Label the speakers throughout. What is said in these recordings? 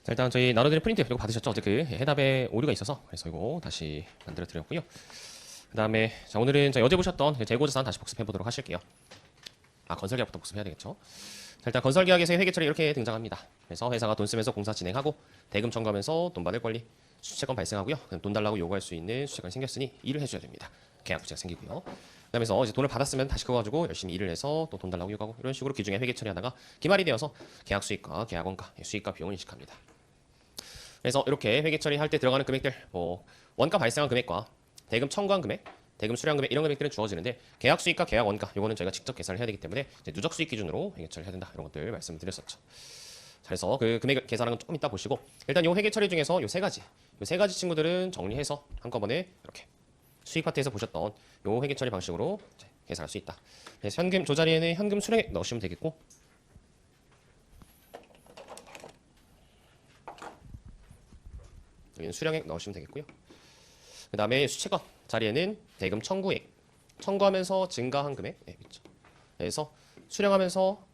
Speaker 1: 자, 일단 저희 나눠드린 프린트 이거 받으셨죠? 어제 그 해답에 오류가 있어서 그래서 이거 다시 만들어 드렸고요. 그 다음에 자 오늘은 저희 어제 보셨던 그 재고자산 다시 복습해 보도록 하실게요. 아 건설계약부터 복습해야 되겠죠? 자, 일단 건설계약에서의 회계처리 이렇게 등장합니다. 그래서 회사가 돈 쓰면서 공사 진행하고 대금 청구하면서 돈 받을 권리 수채권 발생하고요. 돈 달라고 요구할 수 있는 수채권이 생겼으니 일을 해줘야 됩니다. 계약 부채가 생기고요. 그다음에서 이제 돈을 받았으면 다시 그거 가지고 열심히 일을 해서 또 돈 달라고 요구하고 이런 식으로 기중에 회계 처리하다가 기말이 되어서 계약 수익과 계약 원가, 수익과 비용을 인식합니다. 그래서 이렇게 회계 처리할 때 들어가는 금액들, 뭐 원가 발생한 금액과 대금 청구한 금액, 대금 수령 금액 이런 금액들은 주어지는데 계약 수익과 계약 원가 이거는 저희가 직접 계산을 해야 되기 때문에 이제 누적 수익 기준으로 회계 처리해야 된다 이런 것들 말씀을 드렸었죠. 그래서 그 금액을 계산하는 건 조금 이따 보시고 일단 요 회계 처리 중에서 요 세 가지 친구들은 정리해서 한꺼번에 이렇게 수익 파트에서 보셨던 요 회계 처리 방식으로 계산할 수 있다. 그래서 현금 조자리에는 현금 수령액 넣으시면 되겠고. 여기는 수령액 넣으시면 되겠고요. 그 다음에 수채권 자리에는 대금 청구액, 청구하면서 증가한 금액, 그렇죠. 그래서 수령하면서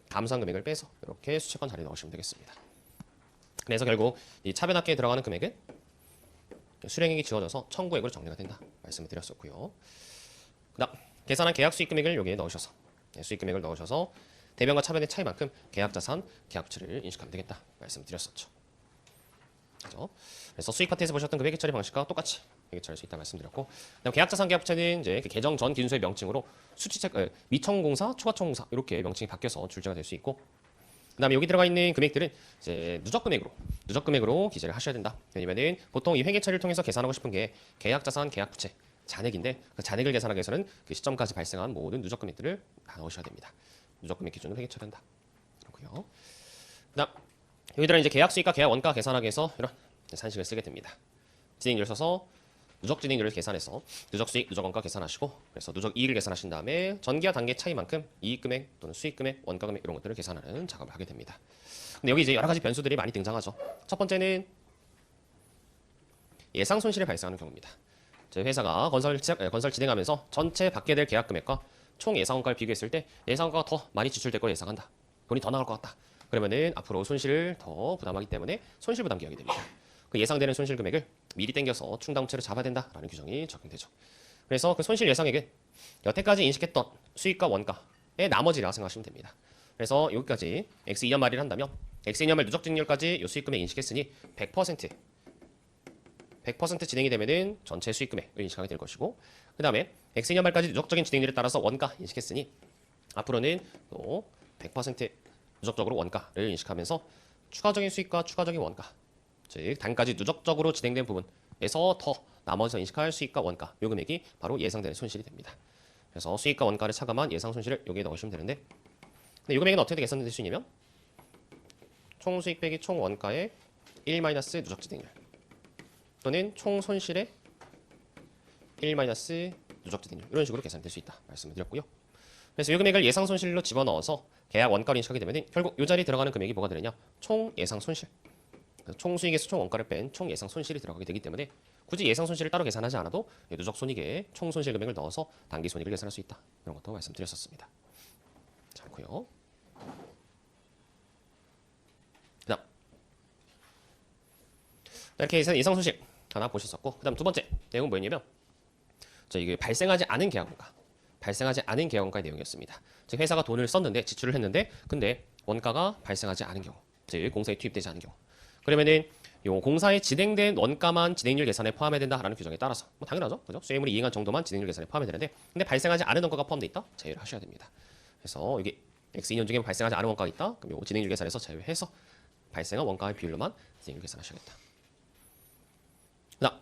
Speaker 1: 감소한 금액을 빼서 이렇게 수채권 자리에 넣으시면 되겠습니다. 그래서 결국 이 차변합계에 들어가는 금액은 수령액이 지워져서 청구액으로 정리가 된다 말씀을 드렸었고요. 그다음 계산한 계약 수익 금액을 여기에 넣으셔서 수익 금액을 넣으셔서 대변과 차변의 차이만큼 계약 자산, 계약 부채를 인식하면 되겠다 말씀드렸었죠. 그렇죠? 그래서 수익 파트에서 보셨던 그 회계 처리 방식과 똑같이 회계 처리할 수 있다 말씀드렸고, 그다음 계약 자산, 계약 부채는 이제 그 개정 전 기준서의 명칭으로 수치책 미청공사, 초과청공사 이렇게 명칭이 바뀌어서 출제가 될 수 있고, 그다음에 여기 들어가 있는 금액들은 이제 누적 금액으로 기재를 하셔야 된다. 왜냐면은 보통 이 회계 처리를 통해서 계산하고 싶은 게 계약 자산, 계약 부채, 잔액인데 그 잔액을 계산하기 위해서는 그 시점까지 발생한 모든 누적 금액들을 다 넣으셔야 됩니다. 누적 금액 기준으로 회계 처리한다. 그렇고요. 그다음 여기들은 이제 계약 수익과 계약 원가 계산하기 위해서 이런 산식을 쓰게 됩니다. 진행률 써서 누적 진행률을 계산해서 누적 수익, 누적 원가 계산하시고, 그래서 누적 이익을 계산하신 다음에 전기와 단계 차이만큼 이익 금액 또는 수익 금액, 원가 금액 이런 것들을 계산하는 작업을 하게 됩니다. 근데 여기 이제 여러 가지 변수들이 많이 등장하죠. 첫 번째는 예상 손실이 발생하는 경우입니다. 저희 회사가 건설 진행하면서 전체 받게 될 계약 금액과 총 예상 원가를 비교했을 때 예상 원가가 더 많이 지출될 걸 예상한다. 돈이 더 나갈 것 같다. 그러면은 앞으로 손실을 더 부담하기 때문에 손실 부담 기억이 됩니다. 그 예상되는 손실 금액을 미리 땡겨서 충당부채로 잡아야 된다라는 규정이 적용되죠. 그래서 그 손실 예상액은 여태까지 인식했던 수익과 원가의 나머지라 생각하시면 됩니다. 그래서 여기까지 x 2년 말이를 한다면 x 2년 말 누적 진행률까지 이 수익 금액 인식했으니 100% 진행이 되면은 전체 수익 금액을 인식하게 될 것이고, 그 다음에 x 2년 말까지 누적적인 진행률에 따라서 원가 인식했으니 앞으로는 또 100% 누적적으로 원가를 인식하면서 추가적인 수익과 추가적인 원가, 즉 단까지 누적적으로 진행된 부분에서 더 나머지서 인식할 수익과 원가, 요 금액이 바로 예상되는 손실이 됩니다. 그래서 수익과 원가를 차감한 예상 손실을 여기에 넣으시면 되는데, 근데 이 금액은 어떻게 계산될 수 있냐면 총 수익 빼기 총 원가의 1 마이너스 누적 진행률 또는 총 손실의 1 마이너스 누적 진행률 이런 식으로 계산될 수 있다 말씀을 드렸고요. 그래서 이 금액을 예상 손실로 집어넣어서 계약 원가를 인식하게 되면 결국 이 자리에 들어가는 금액이 뭐가 되느냐, 총 예상 손실, 총 수익에서 총 원가를 뺀 총 예상 손실이 들어가게 되기 때문에 굳이 예상 손실을 따로 계산하지 않아도 누적 손익에 총 손실 금액을 넣어서 단기 손익을 계산할 수 있다 이런 것도 말씀드렸었습니다. 자, 고요. 그다음 이렇게 예상 손실 하나 보셨었고, 그다음 두 번째 내용은 뭐였냐면 이게 발생하지 않은 계약 원가의 내용이었습니다. 즉 회사가 돈을 썼는데 지출을 했는데 근데 원가가 발생하지 않은 경우, 즉 공사에 투입되지 않은 경우, 그러면은 요 공사에 진행된 원가만 진행률 계산에 포함해야 된다라는 규정에 따라서 뭐 당연하죠, 그죠? 수혜물이 이행한 정도만 진행률 계산에 포함해야 되는데 근데 발생하지 않은 원가가 포함돼 있다, 제외를 하셔야 됩니다. 그래서 이게 x 2년 중에 발생하지 않은 원가가 있다, 그럼 요 진행률 계산에서 제외해서 발생한 원가의 비율로만 진행률 계산하셔야겠다. 그다음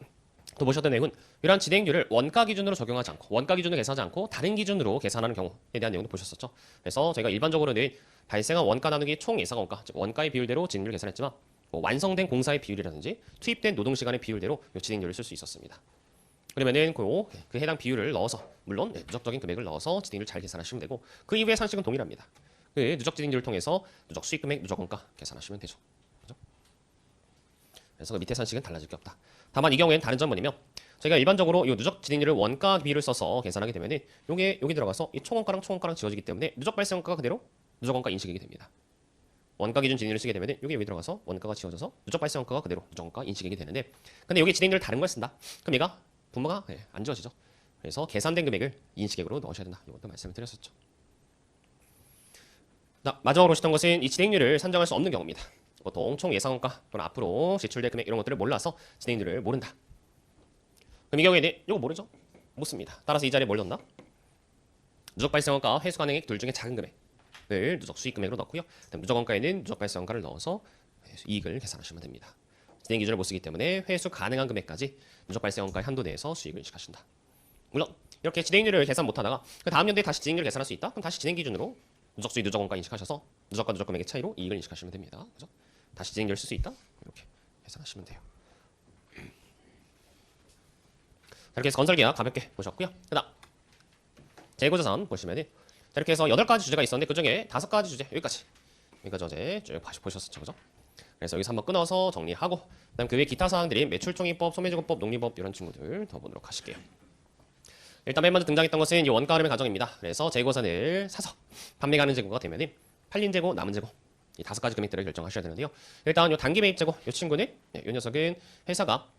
Speaker 1: 또 보셨던 내용은 이러한 진행률을 원가 기준으로 적용하지 않고 원가 기준으로 계산하지 않고 다른 기준으로 계산하는 경우에 대한 내용도 보셨었죠. 그래서 저희가 일반적으로는 발생한 원가 나누기 총 예상 원가, 즉 원가의 비율대로 진행률 계산했지만 뭐 완성된 공사의 비율이라든지 투입된 노동 시간의 비율대로 이 진행률을 쓸 수 있었습니다. 그러면은 그 해당 비율을 넣어서 물론 누적적인 금액을 넣어서 진행률 잘 계산하시면 되고, 그 이후의 산식은 동일합니다. 그 누적 진행률을 통해서 누적 수익 금액, 누적 원가 계산하시면 되죠. 그죠? 그래서 그 밑에 산식은 달라질 게 없다. 다만 이 경우에는 다른 점은 뭐냐면 저희가 일반적으로 이 누적 진행률을 원가 비율을 써서 계산하게 되면은 요게 여기 들어가서 이 총원가랑 총원가랑 지워지기 때문에 누적 발생 원가가 그대로 누적 원가 인식이 됩니다. 원가 기준 진행률을 쓰게 되면 여기 들어가서 원가가 지워져서 누적 발생 원가가 그대로 누적 원가 인식액이 되는데 근데 여기 진행률 다른 걸 쓴다. 그럼 얘가 분모가 안 지워지죠. 그래서 계산된 금액을 인식액으로 넣으셔야 된다. 이것도 말씀을 드렸었죠. 마지막으로 보셨던 것은 이 진행률을 산정할 수 없는 경우입니다. 보통 총 예상원가 또는 앞으로 지출될 금액 이런 것들을 몰라서 진행률을 모른다. 그럼 이 경우에는 이거 모르죠? 못 씁니다. 따라서 이 자리에 뭘 넣나? 누적 발생원가 회수 가능액 둘 중에 작은 금액을 누적 수익 금액으로 넣고요. 그다음 누적 원가에는 누적 발생원가를 넣어서 이익을 계산하시면 됩니다. 진행 기준을 못 쓰기 때문에 회수 가능한 금액까지 누적 발생원가의 한도 내에서 수익을 인식하신다. 물론 이렇게 진행률을 계산 못하다가 그 다음 연도에 다시 진행률을 계산할 수 있다? 그럼 다시 진행 기준으로 누적 수익, 누적 원가 인식하셔서 누적과 누적 금액의 차이로 이익을 인식하시면 됩니다. 그죠? 다시 진행률을 쓸 수 있다? 이렇게 계산하시면 돼요. 자, 이렇게 해서 건설계약 가볍게 보셨고요. 그다음 재고자산 보시면은 자, 이렇게 해서 8가지 주제가 있었는데 그중에 5가지 주제 여기까지 어제 쭉 보셨었죠, 그죠? 그래서 여기서 한번 끊어서 정리하고 그다음 그 외 기타 사항들인 매출총익법, 소매제공법, 농리법 이런 친구들 더 보도록 하실게요. 일단 맨 먼저 등장했던 것은 이 원가 흐름의 가정입니다. 그래서 재고산을 사서 판매 가능 재고가 되면은 팔린 재고, 남은 재고 이 5가지 금액들을 결정하셔야 되는데요. 일단 이 단기 매입 재고 이 친구는 이 녀석은 회사가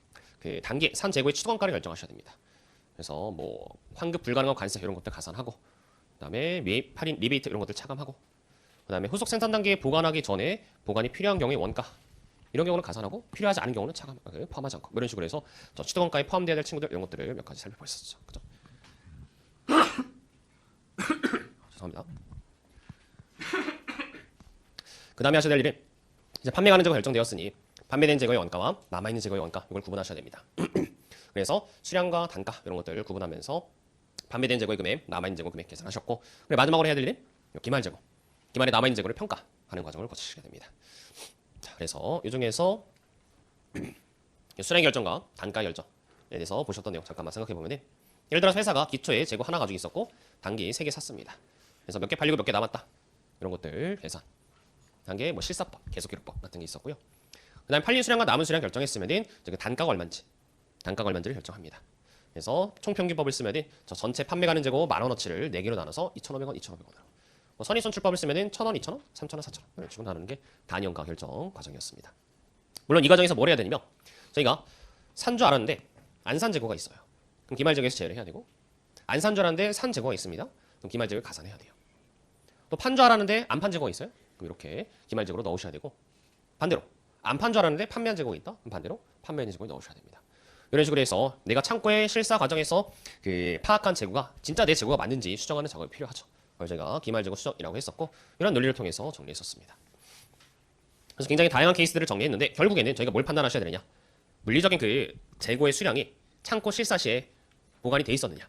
Speaker 1: 그 단기 산 재고의 취득원가를 결정하셔야 됩니다. 그래서 뭐 환급 불가능한 관세 이런 것들 가산하고 그다음에 매입 할인 리베이트 이런 것들 차감하고 그다음에 후속 생산 단계에 보관하기 전에 보관이 필요한 경우의 원가 이런 경우는 가산하고 필요하지 않은 경우는 차감 포함하지 않고 이런 식으로 해서 저 취득원가에 포함돼야 될 친구들 이런 것들을 몇 가지 살펴보셨었죠. 그죠? 죄송합니다. 그 다음에 하셔야 될 일은 이제 판매 가능 재고 결정되었으니 판매된 재고의 원가와 남아있는 재고의 원가 이걸 구분하셔야 됩니다. 그래서 수량과 단가 이런 것들을 구분하면서 판매된 재고의 금액, 남아있는 재고 금액 계산하셨고 그리고 마지막으로 해야 될 일은 기말 재고, 기말에 남아있는 재고를 평가하는 과정을 거치시게 됩니다. 자, 그래서 이 중에서 수량 결정과 단가 결정에 대해서 보셨던 내용 잠깐만 생각해 보면은 예를 들어서 회사가 기초에 재고 하나 가지고 있었고 단기 3개 샀습니다. 그래서 몇 개 팔리고 몇 개 남았다. 이런 것들 계산. 단계 뭐 실사법, 계속기록법 같은 게 있었고요. 그다음에 팔린 수량과 남은 수량 결정했으면은 그 단가가 얼마인지를 결정합니다. 그래서 총평균법을 쓰면은 저 전체 판매 가능 재고 10,000원어치를 4개로 나눠서 2,500원, 2,500원으로. 뭐 선의선출법을 쓰면은 1,000원, 2,000원, 3,000원, 4,000원 이런 식으로 나누는 게 단위원가 결정 과정이었습니다. 물론 이 과정에서 뭘 해야 되냐면 저희가 산 줄 알았는데 안 산 재고가 있어요. 그럼 기말 재고에서 제외를 해야 되고 안 산 줄 알았는데 산 재고가 있습니다. 그럼 기말 재고를 가산해야 돼요. 또 판 줄 알았는데 안 판 재고가 있어요. 그럼 이렇게 기말 재고로 넣으셔야 되고 반대로 안 판 줄 알았는데 판매한 재고가 있다. 그럼 반대로 판매한 재고에 넣으셔야 됩니다. 이런 식으로 해서 내가 창고의 실사 과정에서 그 파악한 재고가 진짜 내 재고가 맞는지 수정하는 작업이 필요하죠. 그걸 제가 기말 재고 수정이라고 했었고 이런 논리를 통해서 정리했었습니다. 그래서 굉장히 다양한 케이스들을 정리했는데 결국에는 저희가 뭘 판단하셔야 되느냐? 물리적인 그 재고의 수량이 창고 실사 시에 보관이 돼 있었느냐?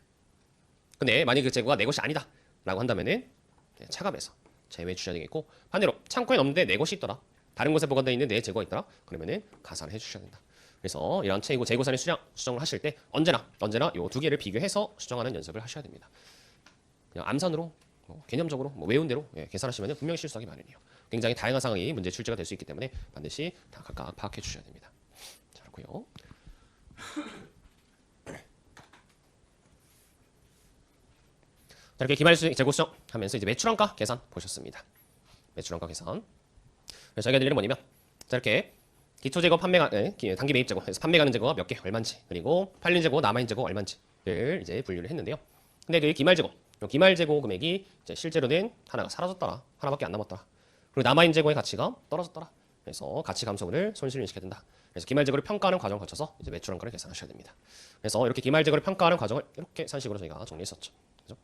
Speaker 1: 근데 만약 그 재고가 내 것이 아니다라고 한다면은 차감해서 제외해 주셔야 되겠고 반대로 창고에 없는데 내 것이 있더라. 다른 곳에 보관되어 있는 내 재고가 있더라. 그러면은 가산을 해주셔야 된다. 그래서 이런 재고산의 수량 수정을 하실 때 언제나 요 두 개를 비교해서 수정하는 연습을 하셔야 됩니다. 그냥 암산으로 개념적으로 외운 대로 계산하시면 분명히 실수하기 마련이에요. 굉장히 다양한 상황이 문제 출제가 될 수 있기 때문에 반드시 다 각각 파악해 주셔야 됩니다. 자, 그렇고요. 자, 이렇게 기말 재고 수정 하면서 이제 매출원가 계산 보셨습니다. 매출원가 계산. 그래서 저희가 할 일은 뭐냐면 자, 이렇게 기초 재고 단기 매입 재고, 그래서 판매 가능 재고가 몇 개 얼마인지, 그리고 팔린 재고, 남아있는 재고 얼마인지를 이제 분류를 했는데요. 근데 그 기말 재고 금액이 이제 실제로는 하나가 사라졌더라, 하나밖에 안 남았더라. 그리고 남아있는 재고의 가치가 떨어졌더라. 그래서 가치 감소분을 손실을 인식해야 된다. 그래서 기말 재고를 평가하는 과정을 거쳐서 이제 매출원가를 계산하셔야 됩니다. 그래서 이렇게 기말 재고를 평가하는 과정을 이렇게 산식으로 저희가 정리했었죠. 그죠?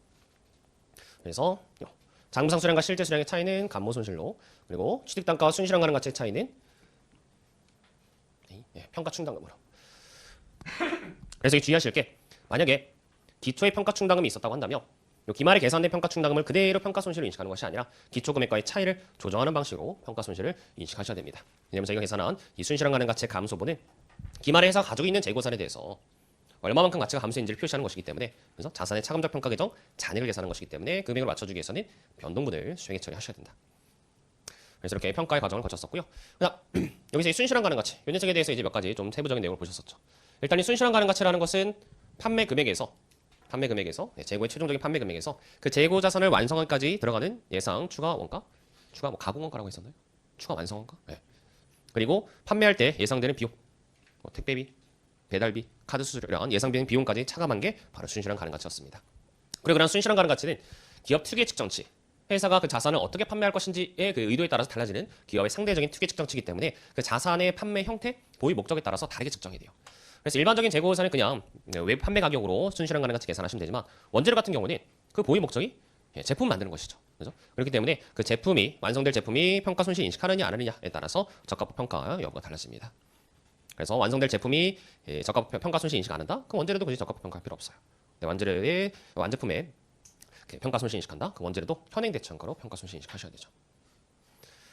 Speaker 1: 그래서 장부상 수량과 실제 수량의 차이는 감모 손실로, 그리고 취득 단가와 순실현 가능 가치의 차이는 평가 충당금으로. 그래서 주의하실 게 만약에 기초의 평가 충당금이 있었다고 한다면 요 기말에 계산된 평가 충당금을 그대로 평가 손실을 인식하는 것이 아니라 기초 금액과의 차이를 조정하는 방식으로 평가 손실을 인식하셔야 됩니다. 왜냐하면 저희가 계산한 이 순실현 가능 가치의 감소분은 기말에 회사가 가지고 있는 재고산에 대해서 얼마만큼 가치가 감소했는지를 표시하는 것이기 때문에 그래서 자산의 차감적 평가 계정 잔액을 계산하는 것이기 때문에 금액을 맞춰주기 위해서는 변동분을 수행해 처리하셔야 된다. 그래서 이렇게 평가의 과정을 거쳤었고요. 그다음 여기서 이 순실현 가능 가치 이 녀석에 대해서 이제 몇 가지 좀 세부적인 내용을 보셨었죠. 일단 이 순실현 가능 가치라는 것은 판매 금액에서 재고의 최종적인 판매 금액에서 그 재고 자산을 완성하기까지 들어가는 예상 추가 원가, 추가 뭐 가공 원가라고 했었나요? 추가 완성한가? 네. 그리고 판매할 때 예상되는 비용, 뭐 택배비, 배달비, 카드 수수료, 예상되는 비용까지 차감한 게 바로 순실한 가능가치였습니다. 그리고 그런 순실한 가능가치는 기업 특유의 측정치, 회사가 그 자산을 어떻게 판매할 것인지의 그 의도에 따라서 달라지는 기업의 상대적인 특유의 측정치이기 때문에 그 자산의 판매 형태, 보유 목적에 따라서 다르게 측정이 돼요. 그래서 일반적인 재고자산은 그냥 외부 판매 가격으로 순실한 가능가치 계산하시면 되지만 원재료 같은 경우는 그 보유 목적이 제품 만드는 것이죠. 그죠? 그렇기 때문에 그 제품이 완성될 제품이 평가 손실 인식하느냐 안 하느냐에 따라서 적합 평가 여부가 달라집니다. 그래서 완성될 제품이 적합 평가 손실 인식 안 한다? 그럼 원재료도 굳이 적합 평가할 필요 없어요. 원재료의 완제품에 평가 손실 인식한다? 그 원재료도 현행 대체한가로 평가 손실 인식하셔야 되죠.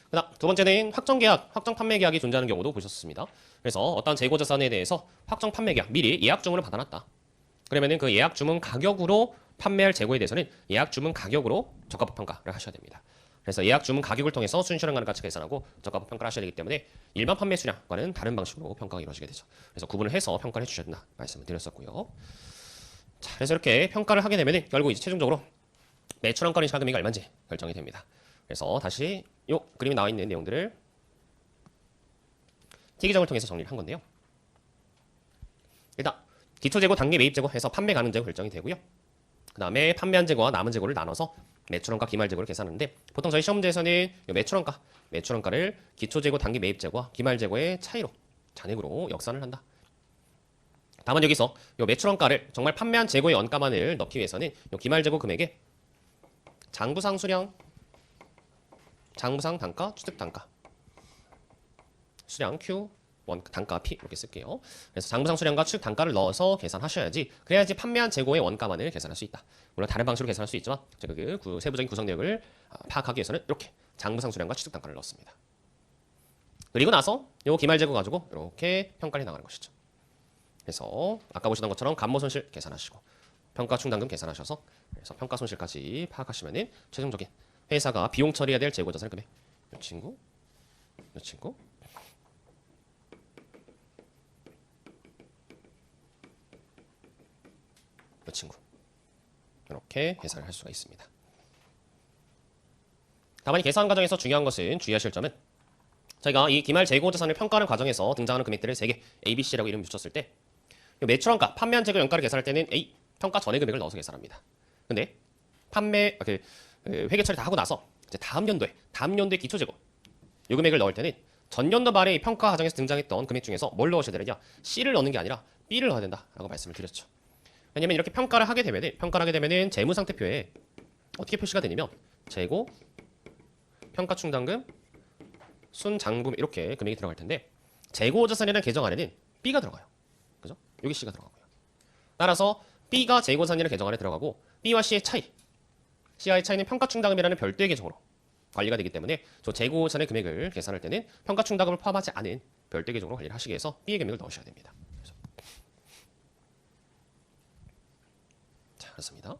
Speaker 1: 그다음 두 번째는 확정 계약, 확정 판매 계약이 존재하는 경우도 보셨습니다. 그래서 어떤 재고 자산에 대해서 확정 판매 계약, 미리 예약 주문을 받아놨다. 그러면은 그 예약 주문 가격으로 판매할 재고에 대해서는 예약 주문 가격으로 적합 평가를 하셔야 됩니다. 그래서 예약 주문 가격을 통해서 순실한 가능 가치 계산하고 적합 평가를 하셔야 되기 때문에 일반 판매 수량과는 다른 방식으로 평가가 이루어지게 되죠. 그래서 구분을 해서 평가를 해주셔야 된다 말씀을 드렸었고요. 자, 그래서 이렇게 평가를 하게 되면은 결국 이제 최종적으로 매출원가 인식 금액이 얼마인지 결정이 됩니다. 그래서 다시 이 그림에 나와 있는 내용들을 티기정을 통해서 정리를 한 건데요. 일단 기초 재고, 단기 매입 재고 해서 판매 가능 재고 결정이 되고요. 그 다음에 판매한 재고와 남은 재고를 나눠서 매출원가, 기말 재고를 계산하는데 보통 저희 시험 문제에서는 매출원가를 기초 재고, 단기 매입 재고와 기말 재고의 차이로 잔액으로 역산을 한다. 다만 여기서 이 매출원가를 정말 판매한 재고의 원가만을 넣기 위해서는 이 기말 재고 금액에 장부상 수량, 장부상 단가, 취득 단가, 수량 Q, 단가 P 이렇게 쓸게요. 그래서 장부상 수량과 취득 단가를 넣어서 계산하셔야지 그래야지 판매한 재고의 원가만을 계산할 수 있다. 물론 다른 방식으로 계산할 수 있지만 제가 그 세부적인 구성 내역을 파악하기 위해서는 이렇게 장부상 수량과 취득 단가를 넣었습니다. 그리고 나서 이 기말 재고 가지고 이렇게 평가를 해 나가는 것이죠. 그래서 아까 보시던 것처럼 감모 손실 계산하시고 평가 충당금 계산하셔서 그래서 평가 손실까지 파악하시면은 최종적인 회사가 비용 처리해야 될 재고 자산 금액 이 친구 이렇게 계산을 할 수가 있습니다. 다만 이 계산 과정에서 중요한 것은 주의하실 점은 저희가 이 기말 재고 자산을 평가하는 과정에서 등장하는 금액들을 3개 A, B, C라고 이름 붙였을 때 매출원가, 판매한 재고 원가를 계산할 때는 A, 평가 전의 금액을 넣어서 계산합니다. 근데 판매 회계 처리 다 하고 나서 이제 다음 연도에 기초 재고 이 금액을 넣을 때는 전년도 말에 이 평가 과정에서 등장했던 금액 중에서 뭘 넣으셔야 되느냐? C를 넣는 게 아니라 B를 넣어야 된다라고 말씀을 드렸죠. 왜냐면 이렇게 평가를 하게 되면은 재무상태표에 어떻게 표시가 되냐면 재고, 평가 충당금, 순장부금 이렇게 금액이 들어갈 텐데 재고 자산이라는 계정 안에는 B가 들어가요. 그죠? 여기 C가 들어가고요. 따라서 B가 재고 자산이라는 계정 안에 들어가고 B와 C의 차이, C와의 차이는 평가 충당금이라는 별도의 계정으로 관리가 되기 때문에 저 재고 자산의 금액을 계산할 때는 평가 충당금을 포함하지 않은 별도의 계정으로 관리를 하시기 위해서 B의 금액을 넣으셔야 됩니다. 자, 그렇습니다.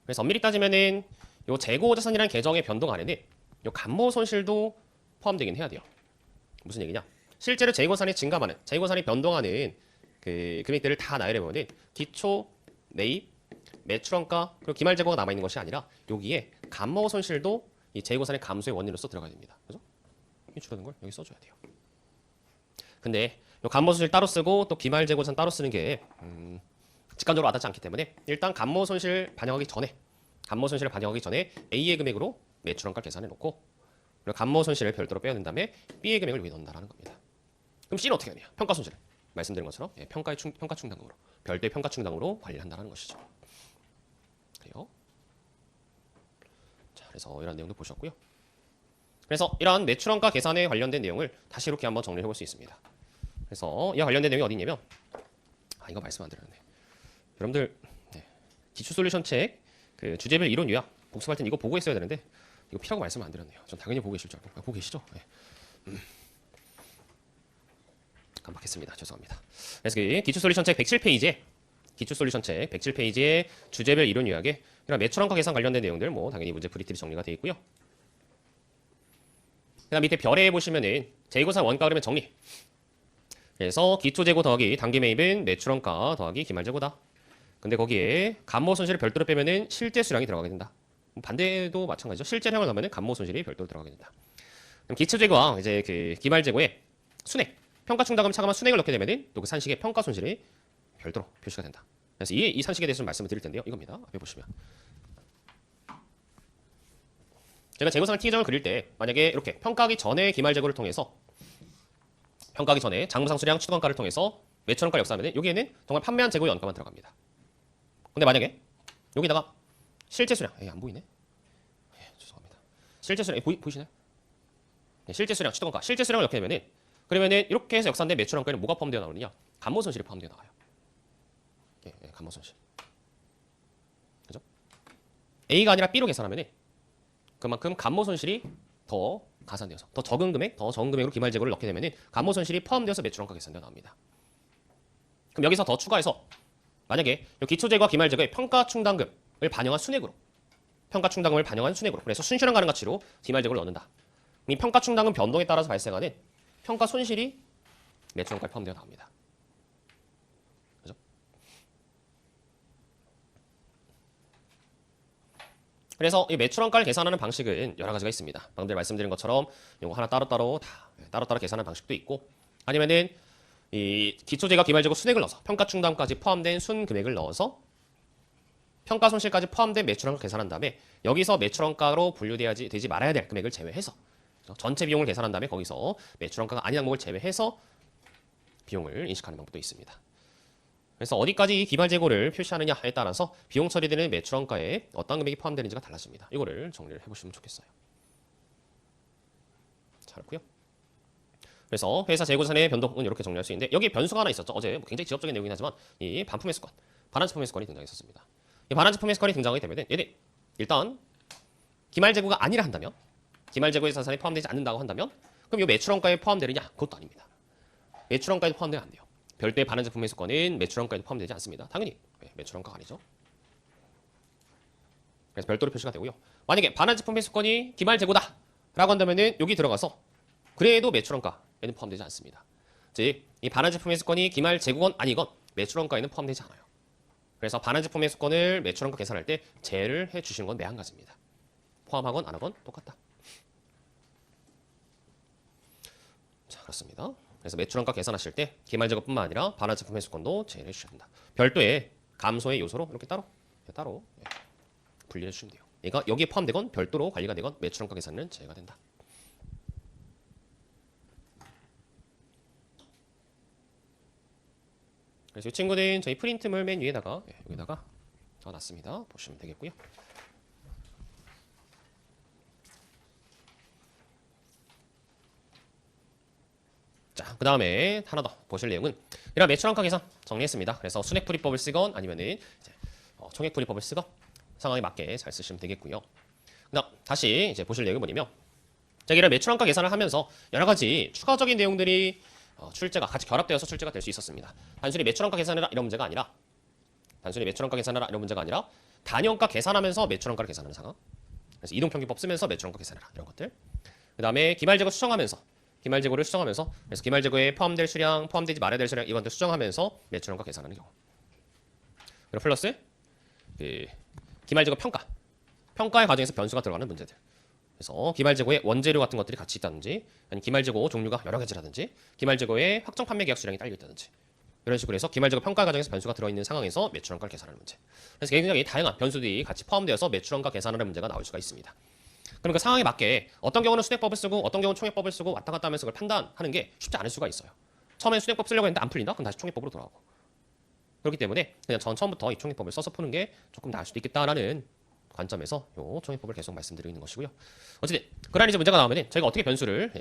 Speaker 1: 그래서 엄밀히 따지면은 요 재고 자산이라는 계정의 변동 안에는 요 감모 손실도 포함되긴 해야 돼요. 무슨 얘기냐? 실제로 재고산이 증감하는, 재고산이 변동하는 그 금액들을 다 나열해 보면은 기초, 매입, 매출원가 그리고 기말 재고가 남아 있는 것이 아니라 여기에 감모 손실도 이 재고산의 감소의 원인으로서 들어가야 됩니다. 그죠? 이 줄어든 걸 여기 써줘야 돼요. 근데 요 감모 손실 따로 쓰고 또 기말 재고산 따로 쓰는 게 직관적으로 와닿지 않기 때문에 일단 감모 손실을 반영하기 전에 A의 금액으로 매출원가 계산해 놓고 그리고 감모 손실을 별도로 빼어낸 다음에 B의 금액을 위에 넣는다라는 겁니다. 그럼 C는 어떻게 하냐? 평가 손실. 말씀드린 것처럼 평가 충당금으로 별도의 평가 충당으로 관리를 한다는 것이죠. 그래요. 자, 그래서 이런 내용도 보셨고요. 그래서 이러한 매출원가 계산에 관련된 내용을 다시 이렇게 한번 정리해 볼 수 있습니다. 그래서 이와 관련된 내용이 어디 있냐면 이거 말씀 안 드렸네. 여러분들 기초 솔루션 책 그 주제별 이론 요약 복습할 땐 이거 보고 있어야 되는데 이거 피라고 말씀 안 드렸네요. 전 당연히 보고 계실 줄 알고. 보고 계시죠? 네. 깜빡했습니다. 죄송합니다. 그래서 그 기초 솔루션 책 107페이지에 주제별 이론 요약에 이런 매출원가 계산 관련된 내용들 뭐 당연히 문제 프리트리 정리가 되어 있고요. 그다음 밑에 별에 보시면은 재고산 원가 그러면 정리. 그래서 기초 재고 더하기 단기 매입은 매출원가 더하기 기말 재고다. 근데 거기에 감모 손실을 별도로 빼면은 실제 수량이 들어가게 된다. 반대도 마찬가지죠. 실제량을 넣으면은 감모 손실이 별도로 들어가게 된다. 그럼 기초재고와 이제 그 기말재고의 순액, 평가충당금 차감한 순액을 넣게 되면은 또 그 산식의 평가 손실이 별도로 표시가 된다. 그래서 이 산식에 대해서 좀 말씀을 드릴 텐데요. 이겁니다. 앞에 보시면 제가 재고상을 T계정을 그릴 때 만약에 이렇게 평가하기 전에 기말재고를 통해서 평가하기 전에 장부상 수량 추정원가를 통해서 매출원가를 역사하면 여기에는 정말 판매한 재고의 원가만 들어갑니다. 근데 만약에 여기다가 실제 수량, 안 보이네. 죄송합니다. 실제 수량 보이시나요? 네, 실제 수량 추정원가, 실제 수량을 넣게 되면은 그러면은 이렇게 해서 역사한 매출원가에는 뭐가 포함되어 나오느냐? 감모손실이 포함되어 나와요. 감모손실. 그죠? A가 아니라 B로 계산하면은 그만큼 감모손실이 더 가산되어서 더 적은 금액으로 기말재고를 넣게 되면은 감모손실이 포함되어서 매출원가 계산되어 나옵니다. 그럼 여기서 더 추가해서 만약에 기초재고와 기말재고의 평가충당금을 반영한 순액으로 그래서 순실현 가능 가치로 기말재고를 넣는다. 이 평가충당금 변동에 따라서 발생하는 평가손실이 매출원가에 포함되어 나옵니다. 그죠? 그래서 이 매출원가를 계산하는 방식은 여러 가지가 있습니다. 방금 전에 말씀드린 것처럼 이거 하나 따로따로 계산하는 방식도 있고 아니면은 이 기초재고 기말재고 순액을 넣어서 평가충당까지 포함된 순금액을 넣어서 평가손실까지 포함된 매출원가를 계산한 다음에 여기서 매출원가로 분류되지 말아야 될 금액을 제외해서 전체 비용을 계산한 다음에 거기서 매출원가가 아닌 항목을 제외해서 비용을 인식하는 방법도 있습니다. 그래서 어디까지 이 기말재고를 표시하느냐에 따라서 비용 처리되는 매출원가에 어떤 금액이 포함되는지가 달라집니다. 이거를 정리를 해보시면 좋겠어요. 잘했고요. 그래서 회사 재고자산의 변동은 이렇게 정리할 수 있는데 여기에 변수가 하나 있었죠. 어제 굉장히 지엽적인 내용이긴 하지만 이 반품의 수건, 반환제품의 수건이 등장했었습니다. 이 반환제품의 수건이 등장하게 되면 얘네 일단 기말재고가 아니라 한다면 기말재고의 자산에 포함되지 않는다고 한다면 그럼 이 매출원가에 포함되느냐? 그것도 아닙니다. 매출원가에 포함되면 안 돼요. 별도의 반환제품의 수건은 매출원가에 포함되지 않습니다. 당연히 매출원가가 아니죠. 그래서 별도로 표시가 되고요. 만약에 반환제품의 수건이 기말재고다 라고 한다면은 여기 들어가서 그래도 매출원가에는 포함되지 않습니다. 즉, 이 반환제품의 수건이 기말재고건 아니건 매출원가에는 포함되지 않아요. 그래서 반환제품의 수건을 매출원가 계산할 때 제외를 해주시는 건 매한가지입니다. 포함하건 안 하건 똑같다. 자, 그렇습니다. 그래서 매출원가 계산하실 때 기말재고뿐만 아니라 반환제품 회수권도 제외해 주셔야 된다. 별도의 감소의 요소로 이렇게 따로 분리해 주시면 돼요. 얘가 여기에 포함되건 별도로 관리가 되건 매출원가 계산은 제외가 된다. 그래서 이 친구는 저희 프린트물 맨 위에다가 여기다가 넣어놨습니다. 보시면 되겠고요. 자, 그 다음에 하나 더 보실 내용은 이런 매출원가 계산 정리했습니다. 그래서 순액풀이법을 쓰건 아니면은 이제 총액풀이법을 쓰건 상황에 맞게 잘 쓰시면 되겠고요. 그다음 다시 이제 보실 내용을 보면 제가 이런 매출원가 계산을 하면서 여러 가지 추가적인 내용들이 출제가 같이 결합되어서 출제가 될 수 있었습니다. 단순히 매출원가 계산해라 이런 문제가 아니라 단위원가 계산하면서 매출원가를 계산하는 상황. 그래서 이동평균법 쓰면서 매출원가 계산해라 이런 것들. 그 다음에 기말재고 기말재고를 수정하면서 그래서 기말재고에 포함될 수량, 포함되지 말아야 될 수량 이것들 수정하면서 매출원가 계산하는 경우. 그리고 플러스 기말재고 평가의 과정에서 변수가 들어가는 문제들. 그래서 기말재고에 원재료 같은 것들이 같이 있다든지 아니면 기말재고 종류가 여러 가지라든지 기말재고에 확정 판매 계약 수량이 딸려 있다든지 이런 식으로 해서 기말재고 평가 과정에서 변수가 들어있는 상황에서 매출원가를 계산하는 문제. 그래서 굉장히 다양한 변수들이 같이 포함되어서 매출원가 계산하는 문제가 나올 수가 있습니다. 그러니까 상황에 맞게 어떤 경우는 순액법을 쓰고 어떤 경우는 총액법을 쓰고 왔다 갔다 하면서 그걸 판단하는 게 쉽지 않을 수가 있어요. 처음엔 순액법 쓰려고 했는데 안 풀린다? 그럼 다시 총액법으로 돌아오고. 그렇기 때문에 그냥 전 처음부터 이 총액법을 써서 푸는 게 조금 나을 수도 있겠다라는 관점에서 요 총액법을 계속 말씀드리는 것이고요. 어쨌든 그러한 이제 문제가 나오면 저희가 어떻게 변수를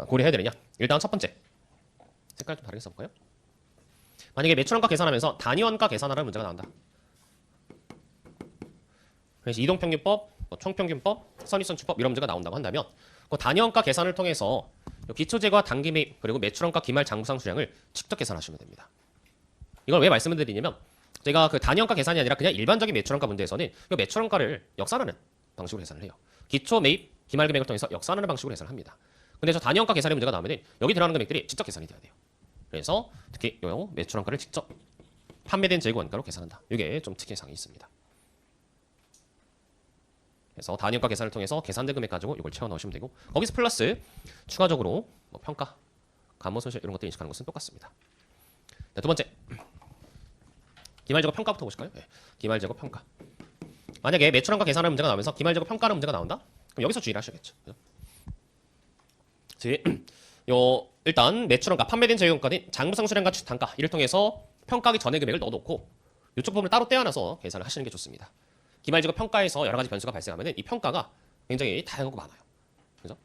Speaker 1: 고려해야 되느냐. 일단 첫 번째 색깔 좀 다르게 써볼까요? 만약에 매출원가 계산하면서 단위원가 계산하라는 문제가 나온다. 그래서 이동평균법, 총평균법, 선입선출법 이런 문제가 나온다고 한다면 그 단위원가 계산을 통해서 기초재고와 단기매입 그리고 매출원가 기말 장부상 수량을 직접 계산하시면 됩니다. 이걸 왜 말씀을 드리냐면 제가 그 단위원가 계산이 아니라 그냥 일반적인 매출원가 문제에서는 이 매출원가를 역산하는 방식으로 계산을 해요. 기초 매입 기말 금액을 통해서 역산하는 방식으로 계산을 합니다. 근데 저 단위원가 계산의 문제가 나오면 여기 들어가는 금액들이 직접 계산이 돼야 돼요. 그래서 특히 요 매출원가를 직접 판매된 재고 원가로 계산한다. 이게 좀 특이사항이 있습니다. 그래서 단위효과 계산을 통해서 계산된 금액 가지고 이걸 채워 넣으시면 되고 거기서 플러스 추가적으로 뭐 평가, 감모 손실 이런 것들 인식하는 것은 똑같습니다. 네, 두 번째 기말제곱 평가부터 보실까요? 네, 기말제곱 평가. 만약에 매출원가 계산하는 문제가 나오면서 기말제곱 평가하는 문제가 나온다? 그럼 여기서 주의를 하셔야겠죠. 일단 매출원가, 판매된 재고용가는 장부상수량과 단가 이를 통해서 평가하기 전의 금액을 넣어놓고 이쪽 부분을 따로 떼어놔서 계산을 하시는 게 좋습니다. 기말제곱 평가에서 여러 가지 변수가 발생하면 이 평가가 굉장히 다양하고 많아요. 그죠?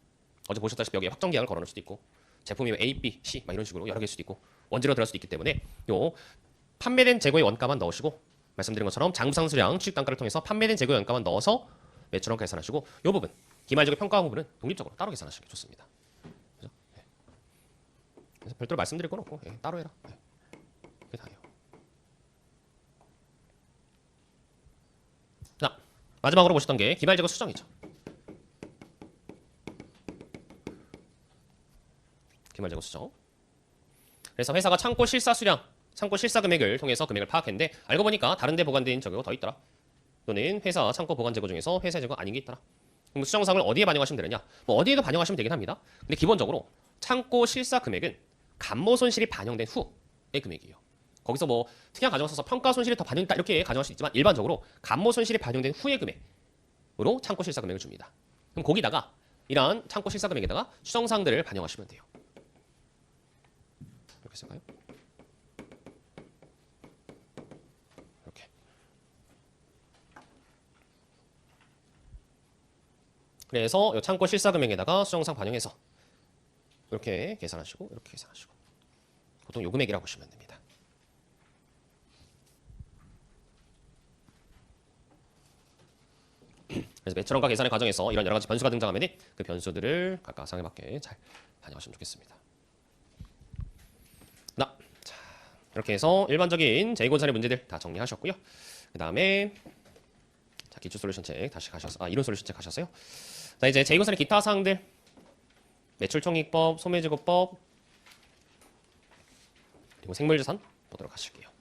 Speaker 1: 어제 보셨다시피 여기에 확정 계약을 걸어놓을 수도 있고 제품이 A, B, C 막 이런 식으로 여러 개일 수도 있고 원재료 들어갈 수도 있기 때문에 요 판매된 재고의 원가만 넣으시고 말씀드린 것처럼 장부상수량 취득단가를 통해서 판매된 재고의 원가만 넣어서 매출원 계산하시고 이 부분 기말제곱 평가 부분은 독립적으로 따로 계산하시는 게 좋습니다. 그죠? 네. 그래서 별도로 말씀드릴 건 없고 따로 해라. 네. 그게 다예요. 자, 마지막으로 보셨던 게 기말제곱 수정이죠. 기말제곱 수정. 그래서 회사가 창고 실사 수량, 창고 실사 금액을 통해서 금액을 파악했는데 알고 보니까 다른 데 보관된 재고가 더 있더라. 또는 회사 창고 보관 재고 중에서 회사 재고가 아닌 게 있더라. 그럼 수정상을 어디에 반영하시면 되느냐? 뭐 어디에도 반영하시면 되긴 합니다. 근데 기본적으로 창고 실사 금액은 감모 손실이 반영된 후의 금액이에요. 거기서 뭐 특이한 가정을 써서 평가 손실이 더 반영됐다 이렇게 가정할 수 있지만 일반적으로 감모 손실이 반영된 후의 금액으로 창고 실사 금액을 줍니다. 그럼 거기다가 이러한 창고 실사 금액에다가 수정사항들을 반영하시면 돼요. 이렇게 쓸까요? 이렇게. 그래서 이 창고 실사 금액에다가 수정상 반영해서 이렇게 계산하시고 이렇게 계산하시고 보통 요 금액이라고 보시면 됩니다. 그래서 매출원가 계산의 과정에서 이런 여러 가지 변수가 등장하면 그 변수들을 각각 상에 맞게 잘 반영하시면 좋겠습니다. 자, 이렇게 해서 일반적인 재고자료 문제들 다 정리하셨고요. 그 다음에 자, 기출 솔루션 책 다시 가셔서 이론 솔루션 책 가셨어요. 자, 이제 재고사의 기타 사항들 매출총익법, 소매제고법 그리고 생물자산 보도록 하실게요.